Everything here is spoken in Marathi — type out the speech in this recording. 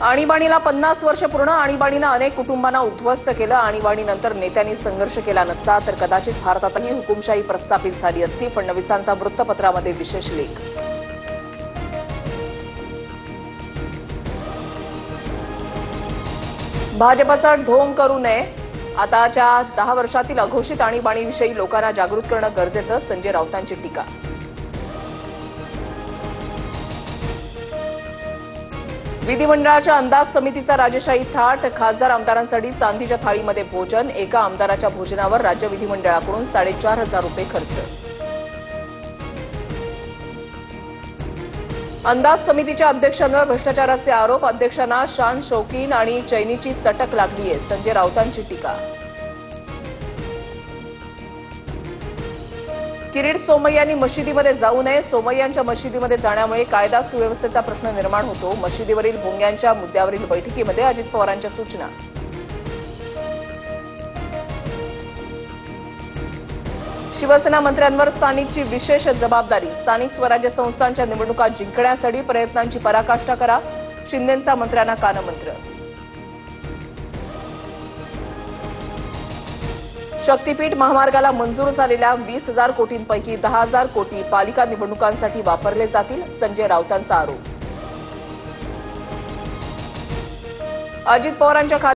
आणीबाणीला 50 वर्ष पूर्ण. आणीबाणीनं अनेक कुटुंबांना उद्ध्वस्त केलं. आणीबाणीनंतर नेत्यांनी संघर्ष केला नसता तर कदाचित भारतातही हुकुमशाही प्रस्थापित झाली असती. फडणवीसांचा वृत्तपत्रामध्ये विशेष लेख. भाजपचा ढोंग करू नये. आताच्या 10 वर्षातील अघोषित आणीबाणीविषयी लोकांना जागृत करणं गरजेचं. संजय राऊतांची टीका. विधिमंडळाच्या अंदाज समितीचा राजेशाही थाट. खासदार आमदारांसाठी चांदीच्या थाळीमध्ये भोजन. एका आमदाराच्या भोजनावर राज्य विधिमंडळाकडून 4,500 रुपये खर्च. अंदाज समितीच्या अध्यक्षांवर भ्रष्टाचाराचे आरोप. अध्यक्षांना शान शौकीन आणि चैनीची चटक लागलीये. संजय राऊतांची टीका. किरीट सोमय्यांनी मशिदीमध्ये जाऊ नये. सोमय्यांच्या मशिदीमध्ये जाण्यामुळे कायदा सुव्यवस्थेचा प्रश्न निर्माण होतो. मशिदीवरील भोंग्यांच्या मुद्द्यावरील बैठकीमध्ये अजित पवारांच्या सूचना. शिवसेना मंत्र्यांवर स्थानिकची विशेष जबाबदारी. स्थानिक स्वराज्य संस्थांच्या निवडणुका जिंकण्यासाठी प्रयत्नांची पराकाष्ठा करा. शिंदेंचा मंत्र्यांना कानमंत्र. शक्तीपीठ महामार्गाला मंजूर झालेल्या 20,000 कोटींपैकी 10,000 कोटी पालिका निवडणुकांसाठी वापरले जातील. संजय राऊतांचा आरोप. अजित पवारांच्या